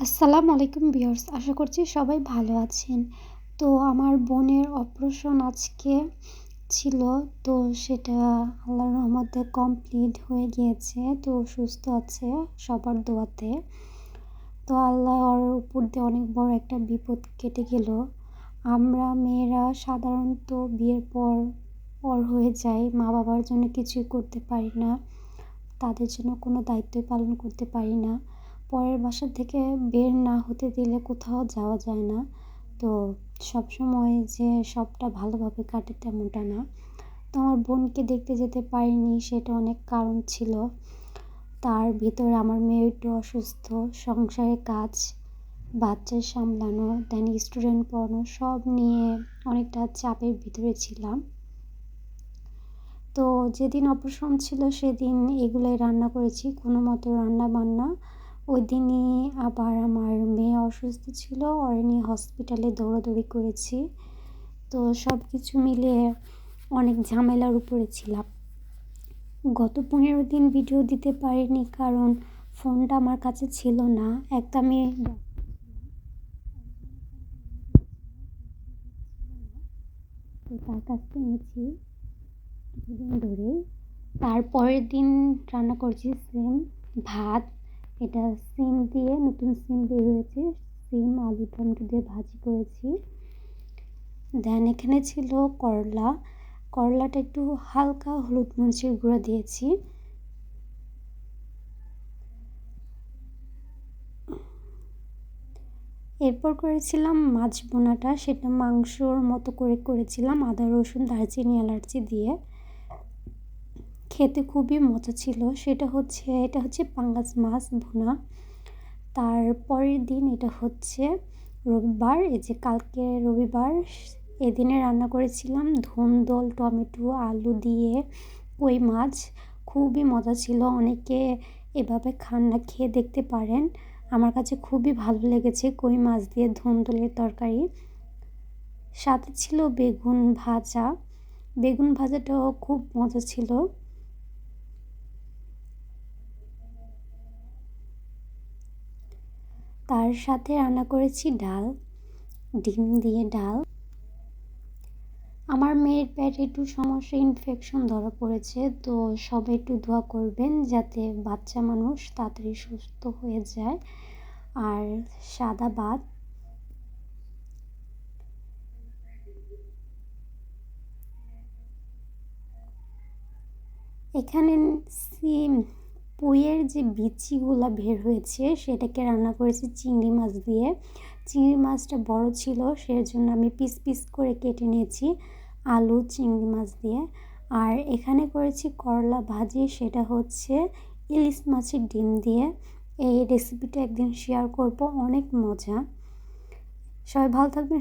আসসালামু আলাইকুম ভিউয়ার্স, আশা করছি সবাই ভালো আছেন। তো আমার বোনের অপারেশন আজকে ছিল। তো সেটা আল্লাহর রহমতে কমপ্লিট হয়ে গিয়েছে। তো সুস্থ আছে সবার দোয়াতে। তো আল্লাহ ওর উপর দিয়ে অনেক বড় একটা বিপদ কেটে গেল। আমরা মেয়েরা সাধারণত বিয়ের পর পর হয়ে যাই, মা বাবার জন্য কিছুই করতে পারি না, তাদের জন্য কোনো দায়িত্বই পালন করতে পারি না। পরের বাসা থেকে বের না হতে দিলে কোথাও যাওয়া যায় না। তো সবসময় যে সবটা ভালোভাবে কাটে তেমনটা না। তো আমার বোনকে দেখতে যেতে পারিনি, সেটা অনেক কারণ ছিল। তার ভিতরে আমার মেয়ে একটু অসুস্থ, সংসারের কাজ, বাচ্চা সামলানো, দেন স্টুডেন্ট পড়ানো, সব নিয়ে অনেকটা চাপের ভিতরে ছিলাম। তো যেদিন অপারেশন ছিল সেদিন এগুলোই রান্না করেছি, কোনো মতো রান্না বান্না। ওই দিনই আবার আমার মেয়ে অসুস্থ ছিল, ওর নিয়ে হসপিটালে দৌড়াদৌড়ি করেছি। তো সব কিছু মিলিয়ে অনেক ঝামেলার উপরে ছিলাম। গত 15 দিন ভিডিও দিতে পারিনি, কারণ ফোনটা আমার কাছে ছিল না। একটা আমি তো তার কাছ থেকে নিয়েছি কিছুদিন ধরেই। তারপরের দিন রান্না করছি সিম ভাত। এটা সিম দিয়ে, নতুন সিম বের হয়েছে, সিম আলু টমেটো দিয়ে ভাজি করেছি। দেন এখানে ছিল করলা। করলাটা একটু হালকা হলুদ মরিচের গুঁড়ো দিয়েছি। এরপর করেছিলাম মাছ বোনাটা, সেটা মাংসর মতো করে করেছিলাম আদা রসুন দারচিনি এলাচি দিয়ে। খেতে খুবই মজা ছিল। এটা হচ্ছে পাঙ্গাস মাছ ভুনা। তারপরের দিন এটা হচ্ছে রবিবার, এই যে কালকে রবিবার, এদিনে রান্না করেছিলাম ধুন্দল টমেটো আলু দিয়ে কই মাছ। খুবই মজা ছিল। অনেকে এভাবে খান না, খেয়ে দেখতে পারেন। আমার কাছে খুবই ভালো লেগেছে কই মাছ দিয়ে ধুন্দলের তরকারি। সাথে ছিল বেগুন ভাজা। বেগুন ভাজাটাও খুব মজা ছিল। তার সাথে রান্না করেছি ডাল, ডিম দিয়ে ডাল। আমার মেয়ের পেটে একটু সমস্যা, ইনফেকশন ধরা পড়েছে। তো সবাই একটু দোয়া করবেন যাতে বাচ্চা মানুষ তাড়াতাড়ি সুস্থ হয়ে যায়। আর সাদা ভাত। এখানে সিম পুঁইয়ের যে বিচিগুলা বের হয়েছে সেটাকে রান্না করেছি চিংড়ি মাছ দিয়ে। চিংড়ি মাছটা বড় ছিল, সেজন্য আমি পিস পিস করে কেটে নিয়েছি আলু চিংড়ি মাছ দিয়ে। আর এখানে করেছি করলা ভাজি, সেটা হচ্ছে ইলিশ মাছের ডিম দিয়ে। এই রেসিপিটা একদিন শেয়ার করব, অনেক মজা। সবাই ভালো থাকবেন।